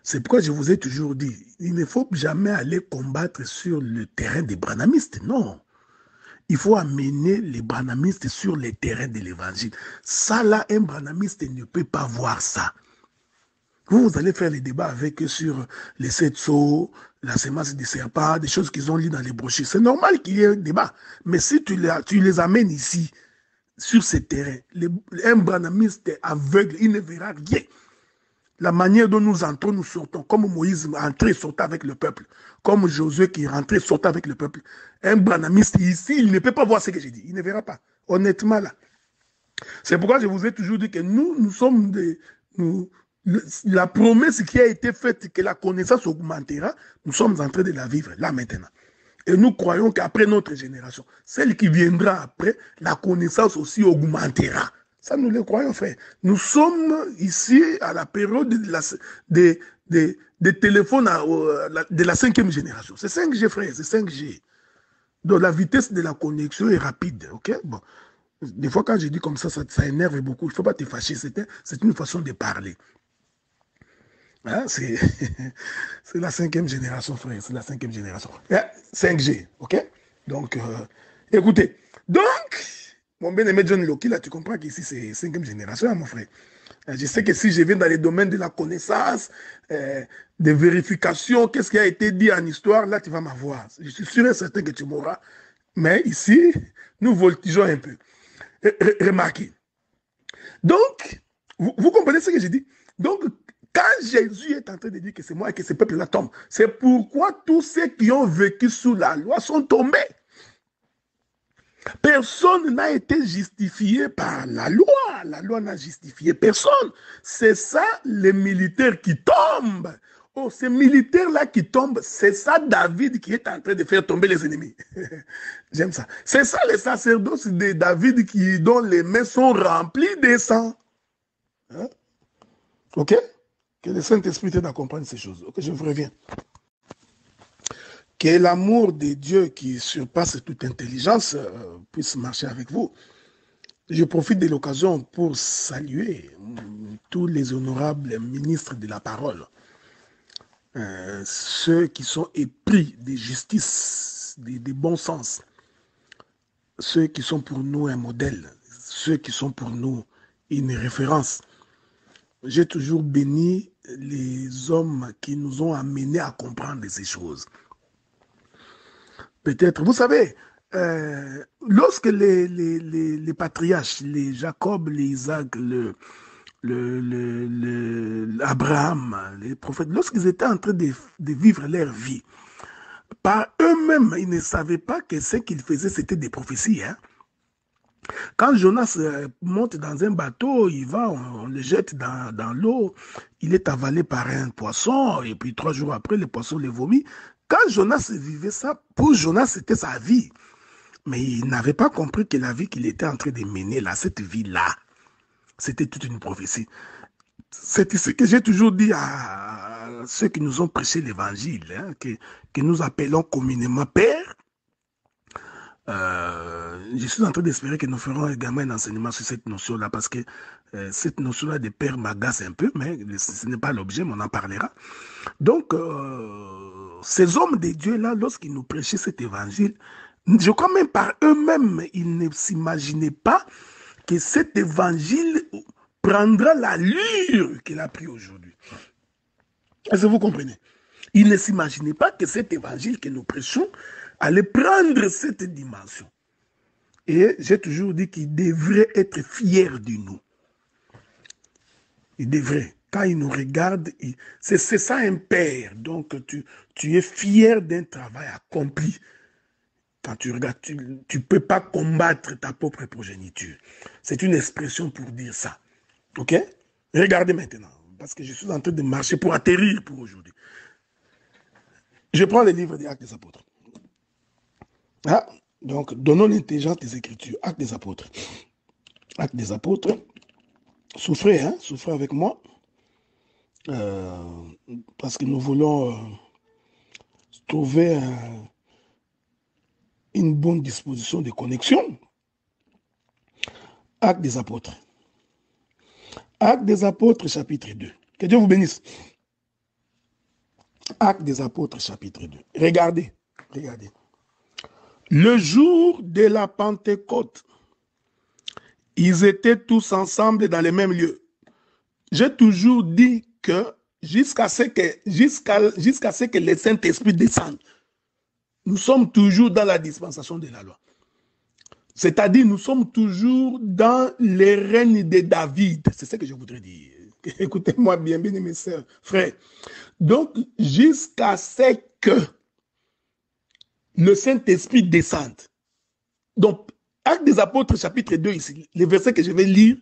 C'est pourquoi je vous ai toujours dit, il ne faut jamais aller combattre sur le terrain des branhamistes, non. Il faut amener les branhamistes sur le terrain de l'évangile. Ça là, un branhamiste ne peut pas voir ça. Vous allez faire les débats avec eux sur les 7 sceaux, la sémence des serpents, des choses qu'ils ont lues dans les brochures. C'est normal qu'il y ait un débat. Mais si tu les amènes ici, sur ce terrain, un branhamiste aveugle, il ne verra rien. La manière dont nous entrons, nous sortons, comme Moïse entrait et sortait avec le peuple, comme Josué qui rentrait et sortait avec le peuple. Un branhamiste ici, il ne peut pas voir ce que j'ai dit. Il ne verra pas. Honnêtement, là. C'est pourquoi je vous ai toujours dit que nous sommes la promesse qui a été faite, que la connaissance augmentera, nous sommes en train de la vivre là maintenant. Et nous croyons qu'après notre génération, celle qui viendra après, la connaissance aussi augmentera. Ça, nous le croyons, frère. Nous sommes ici à la période des téléphones de la 5e génération. C'est 5G, frère, c'est 5G. Donc la vitesse de la connexion est rapide, ok? Bon. Des fois, quand je dis comme ça énerve beaucoup. Il ne faut pas te fâcher. C'est une façon de parler. Hein, c'est la 5e génération, frère. C'est la 5e génération. 5G, ok? Donc, écoutez. Donc, mon bien-aimé John Loki, là, tu comprends qu'ici, c'est 5e génération, hein, mon frère. Je sais que si je viens dans les domaines de la connaissance, de vérification, qu'est-ce qui a été dit en histoire, là, tu vas m'avoir. Je suis sûr et certain que tu m'auras. Mais ici, nous voltigeons un peu. Remarquez. Donc, vous comprenez ce que j'ai dit? Donc, quand Jésus est en train de dire que c'est moi et que ce peuple-là tombe, c'est pourquoi tous ceux qui ont vécu sous la loi sont tombés. Personne n'a été justifié par la loi. La loi n'a justifié personne. C'est ça, les militaires qui tombent. Oh, ces militaires-là qui tombent, c'est ça David qui est en train de faire tomber les ennemis. J'aime ça. C'est ça les sacerdoces de David dont les mains sont remplies de sang. Hein? Ok? Que le Saint-Esprit t'aide à comprendre ces choses. Ok, je vous reviens. Que l'amour de Dieu qui surpasse toute intelligence puisse marcher avec vous. Je profite de l'occasion pour saluer tous les honorables ministres de la parole. Ceux qui sont épris de justice, de bon sens. Ceux qui sont pour nous un modèle. Ceux qui sont pour nous une référence. J'ai toujours béni les hommes qui nous ont amenés à comprendre ces choses. Peut-être, vous savez, lorsque les patriarches, les Jacob, les Isaac, Abraham, les prophètes, lorsqu'ils étaient en train de vivre leur vie, par eux-mêmes, ils ne savaient pas que ce qu'ils faisaient, c'était des prophéties. Hein? Quand Jonas monte dans un bateau, il va, on le jette dans l'eau, il est avalé par un poisson, et puis 3 jours après, le poisson le vomit. Quand Jonas vivait ça, pour Jonas, c'était sa vie. Mais il n'avait pas compris que la vie qu'il était en train de mener, là, cette vie-là, c'était toute une prophétie. C'est ce que j'ai toujours dit à ceux qui nous ont prêché l'évangile, hein, que nous appelons communément Père. Je suis en train d'espérer que nous ferons également un enseignement sur cette notion-là, parce que cette notion-là de Père m'agace un peu, mais ce n'est pas l'objet, mais on en parlera. Donc, ces hommes de Dieu-là, lorsqu'ils nous prêchaient cet évangile, je crois même par eux-mêmes, ils ne s'imaginaient pas que cet évangile prendra l'allure qu'il a pris aujourd'hui. Est-ce que vous comprenez? Ils ne s'imaginaient pas que cet évangile que nous prêchons allait prendre cette dimension. Et j'ai toujours dit qu'ils devraient être fiers de nous. Ils devraient. Quand ils nous regardent, c'est ça un père. Donc tu es fier d'un travail accompli. Quand tu regardes, tu ne peux pas combattre ta propre progéniture. C'est une expression pour dire ça. Ok? Regardez maintenant, parce que je suis en train de marcher pour atterrir pour aujourd'hui. Je prends le livre des Actes des Apôtres. Ah, donc, donnons l'intelligence des Écritures. Actes des Apôtres. Actes des Apôtres. Souffrez, hein? Souffrez avec moi. Parce que nous voulons trouver une bonne disposition de connexion. Actes des Apôtres. Actes des Apôtres, chapitre 2. Que Dieu vous bénisse. Actes des Apôtres, chapitre 2. Regardez, regardez. Le jour de la Pentecôte, ils étaient tous ensemble dans les mêmes lieux. J'ai toujours dit que jusqu'à ce que le Saint-Esprit descende, nous sommes toujours dans la dispensation de la loi. C'est-à-dire, nous sommes toujours dans les règnes de David. C'est ce que je voudrais dire. Écoutez-moi bien, bien mes sœurs, frères. Donc, jusqu'à ce que le Saint-Esprit descende. Donc, Actes des Apôtres, chapitre 2, ici, le verset que je vais lire,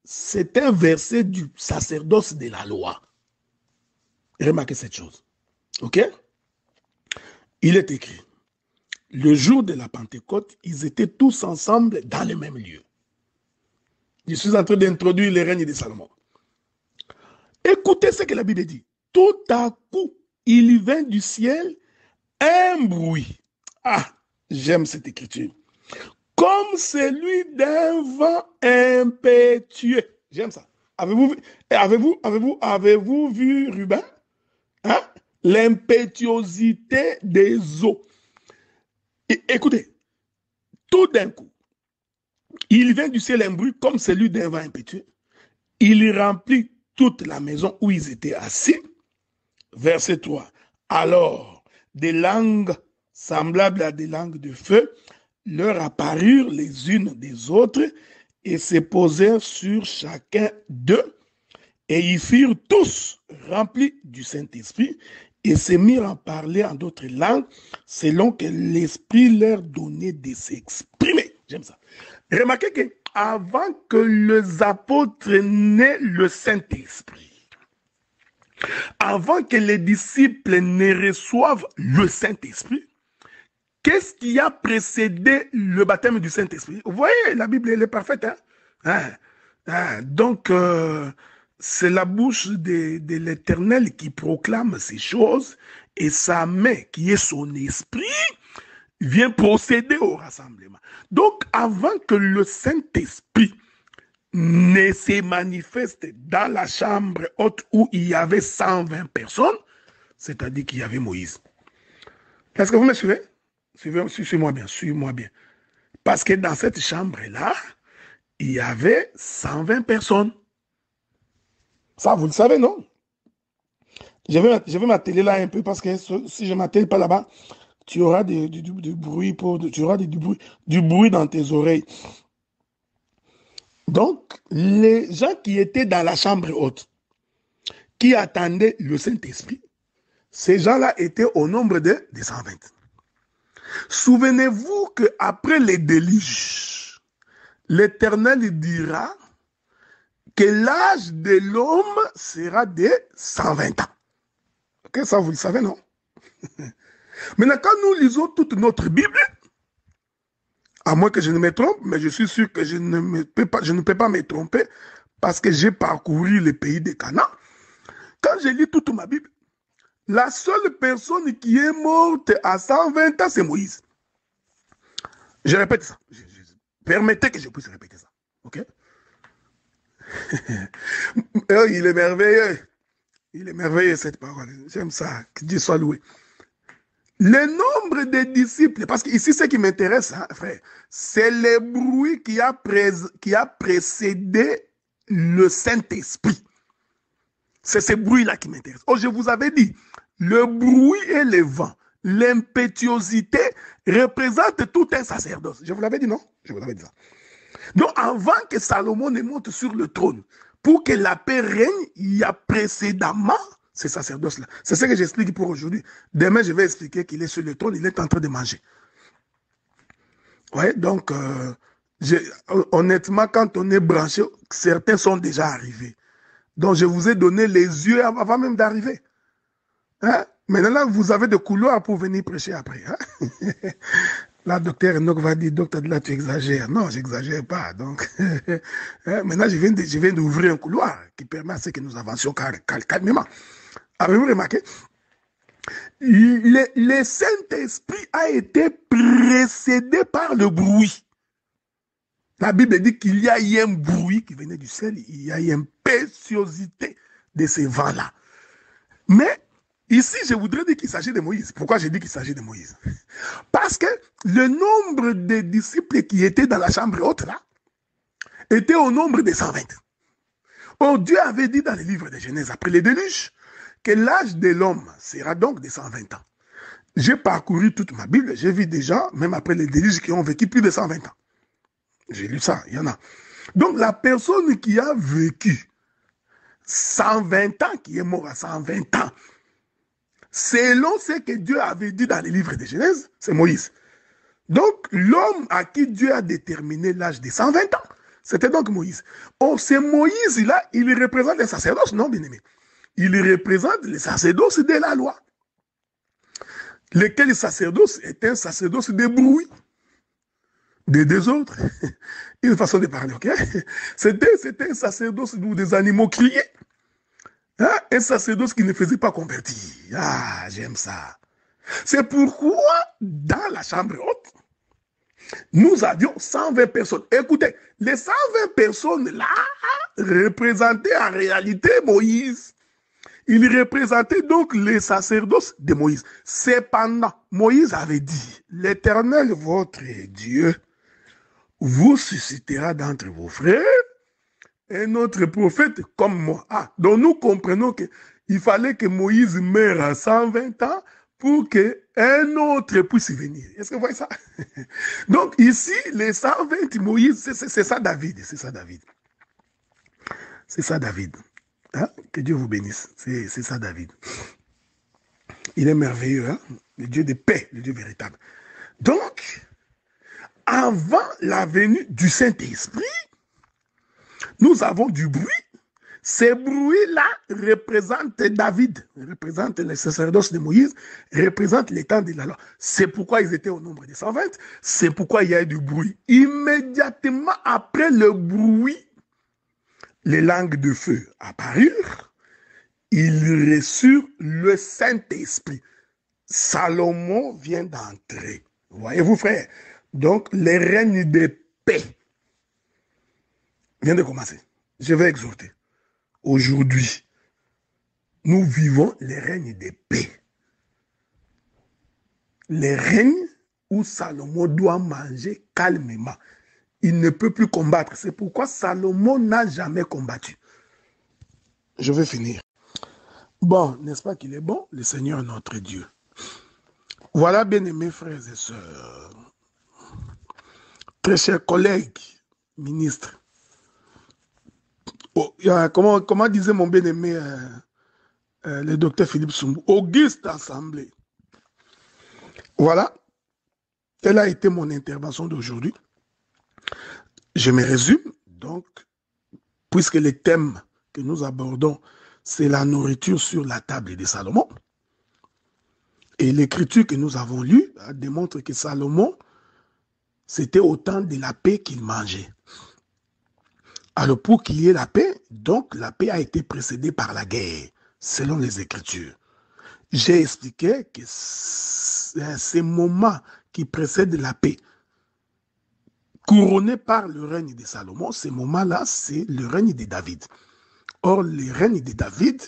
c'est un verset du sacerdoce de la loi. Remarquez cette chose. OK? Il est écrit. Le jour de la Pentecôte, ils étaient tous ensemble dans le même lieu. Je suis en train d'introduire le règne de Salomon. Écoutez ce que la Bible dit. Tout à coup, il vint du ciel un bruit. Ah, j'aime cette écriture. Comme celui d'un vent impétueux. J'aime ça. Avez-vous vu Ruben? Hein? L'impétuosité des eaux. Écoutez, tout d'un coup, il vient du ciel un bruit comme celui d'un vent impétueux. Il remplit toute la maison où ils étaient assis. Verset 3. Alors, des langues semblables à des langues de feu leur apparurent les unes des autres et se posèrent sur chacun d'eux. Et ils furent tous remplis du Saint-Esprit et se mirent à parler en d'autres langues selon que l'Esprit leur donnait de s'exprimer. J'aime ça. Remarquez qu'avant que les apôtres n'aient le Saint-Esprit, avant que les disciples ne reçoivent le Saint-Esprit, qu'est-ce qui a précédé le baptême du Saint-Esprit? Vous voyez, la Bible, elle est parfaite. Donc, c'est la bouche de l'Éternel qui proclame ces choses et sa main, qui est son esprit, vient procéder au rassemblement. Donc, avant que le Saint-Esprit ne se manifeste dans la chambre haute où il y avait 120 personnes, c'est-à-dire qu'il y avait Moïse. Est-ce que vous me suivez? Suivez-moi bien, suivez-moi bien. Parce que dans cette chambre-là, il y avait 120 personnes. Ça, vous le savez, non? Je vais m'atteler là un peu parce que si je ne m'attelle pas là-bas, tu auras du bruit, du bruit dans tes oreilles. Donc, les gens qui étaient dans la chambre haute, qui attendaient le Saint-Esprit, ces gens-là étaient au nombre de 120. Souvenez-vous qu'après les déluges, l'Éternel dira que l'âge de l'homme sera de 120 ans. Ok, ça vous le savez, non? Maintenant, quand nous lisons toute notre Bible, à moins que je ne me trompe, mais je suis sûr que je ne peux pas me tromper, parce que j'ai parcouru le pays de Canaan. Quand j'ai lu toute ma Bible, la seule personne qui est morte à 120 ans, c'est Moïse. Je répète ça. Permettez que je puisse répéter ça. Ok? Il est merveilleux. Il est merveilleux cette parole. J'aime ça. Que Dieu soit loué. Le nombre de disciples, parce qu'ici, ce qui m'intéresse, hein, frère, c'est le bruit qui a précédé le Saint-Esprit. C'est ce bruit-là qui m'intéresse. Oh, je vous avais dit, le bruit et le vent, l'impétuosité représentent tout un sacerdoce. Je vous l'avais dit, non? Je vous l'avais dit ça. Donc, avant que Salomon ne monte sur le trône, pour que la paix règne, il y a précédemment ce sacerdoce-là. C'est ce que j'explique pour aujourd'hui. Demain, je vais expliquer qu'il est sur le trône, il est en train de manger. Ouais, donc, honnêtement, quand on est branché, certains sont déjà arrivés. Donc, je vous ai donné les yeux avant même d'arriver. Hein? Maintenant, vous avez des couloirs pour venir prêcher après. Hein? Là, docteur Enoch va dire, docteur, là, tu exagères. Non, j'exagère pas. Donc, maintenant, je viens d'ouvrir un couloir qui permet à ce que nous avancions calmement. Avez-vous remarqué? Le Saint-Esprit a été précédé par le bruit. La Bible dit qu'il y a eu un bruit qui venait du ciel, il y a eu une impétuosité de ces vents-là. Mais ici, je voudrais dire qu'il s'agit de Moïse. Pourquoi je dis qu'il s'agit de Moïse? Parce que le nombre de disciples qui étaient dans la chambre haute, là, était au nombre de 120. Or, Dieu avait dit dans le livre de Genèse, après le déluge, que l'âge de l'homme sera donc de 120 ans. J'ai parcouru toute ma Bible, j'ai vu des gens, même après le déluge, qui ont vécu plus de 120 ans. J'ai lu ça, il y en a. Donc, la personne qui a vécu 120 ans, qui est mort à 120 ans, selon ce que Dieu avait dit dans les livres de Genèse, c'est Moïse. Donc, l'homme à qui Dieu a déterminé l'âge de 120 ans, c'était donc Moïse. Or, ce Moïse-là, il représente les sacerdoces, non, bien-aimé. Il représente les sacerdoces de la loi. Lequel sacerdoce est un sacerdoce de bruit, de désordre. Une façon de parler, ok? C'était un sacerdoce où des animaux criaient. Hein? Un sacerdoce qui ne faisait pas convertir. Ah, j'aime ça. C'est pourquoi, dans la chambre haute, nous avions 120 personnes. Écoutez, les 120 personnes-là représentaient en réalité Moïse. Ils représentaient donc les sacerdoces de Moïse. Cependant, Moïse avait dit, l'Éternel, votre Dieu, vous suscitera d'entre vos frères un autre prophète comme moi. Ah, donc nous comprenons qu'il fallait que Moïse meure à 120 ans pour qu'un autre puisse venir. Est-ce que vous voyez ça? Donc ici, les 120 Moïse, c'est ça David. C'est ça David. C'est ça David. Hein? Que Dieu vous bénisse. C'est ça David. Il est merveilleux, hein? Le Dieu de paix, le Dieu véritable. Donc, avant la venue du Saint-Esprit, nous avons du bruit. Ces bruits-là représentent David, représentent les sacerdoces de Moïse, représentent les temps de la loi. C'est pourquoi ils étaient au nombre de 120. C'est pourquoi il y a eu du bruit. Immédiatement après le bruit, les langues de feu apparurent. Ils reçurent le Saint-Esprit. Salomon vient d'entrer. Voyez-vous, frère? Donc, le règne de paix vient de commencer. Je vais exhorter. Aujourd'hui, nous vivons le règne de paix. Le règne où Salomon doit manger calmement. Il ne peut plus combattre. C'est pourquoi Salomon n'a jamais combattu. Je vais finir. Bon, n'est-ce pas qu'il est bon? Le Seigneur notre Dieu. Voilà, bien-aimés frères et sœurs, très chers collègues, ministres. Oh, comment disait mon bien-aimé le docteur Philippe Soumbou, auguste assemblée. Voilà, telle a été mon intervention d'aujourd'hui. Je me résume, donc, puisque le thème que nous abordons, c'est la nourriture sur la table de Salomon. Et l'écriture que nous avons lue démontre que Salomon, c'était au temps de la paix qu'il mangeait. Alors pour qu'il y ait la paix, donc la paix a été précédée par la guerre, selon les Écritures. J'ai expliqué que ces moments qui précèdent la paix, couronnés par le règne de Salomon, ces moments-là, c'est le règne de David. Or, le règne de David,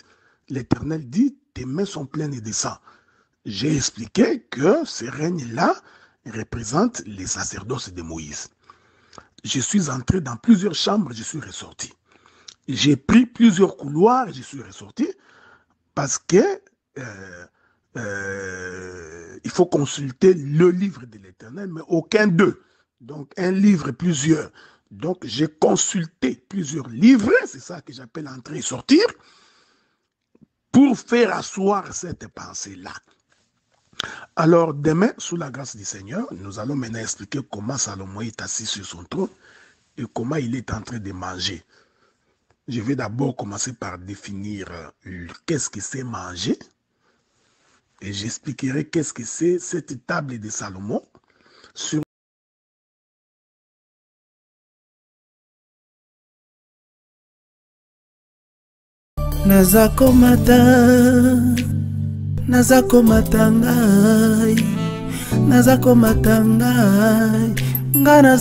l'Éternel dit, tes mains sont pleines de sang. J'ai expliqué que ce règne-là représente les sacerdoces de Moïse. Je suis entré dans plusieurs chambres, je suis ressorti. J'ai pris plusieurs couloirs, je suis ressorti, parce que il faut consulter le livre de l'Éternel, mais aucun d'eux. Donc, un livre, plusieurs. Donc, j'ai consulté plusieurs livres, c'est ça que j'appelle entrer et sortir, pour faire asseoir cette pensée-là. Alors, demain, sous la grâce du Seigneur, nous allons maintenant expliquer comment Salomon est assis sur son trône et comment il est en train de manger. Je vais d'abord commencer par définir qu'est-ce que c'est manger. Et j'expliquerai qu'est-ce que c'est cette table de Salomon sur Nazakomata ngai, nazakomata ngai, nga naza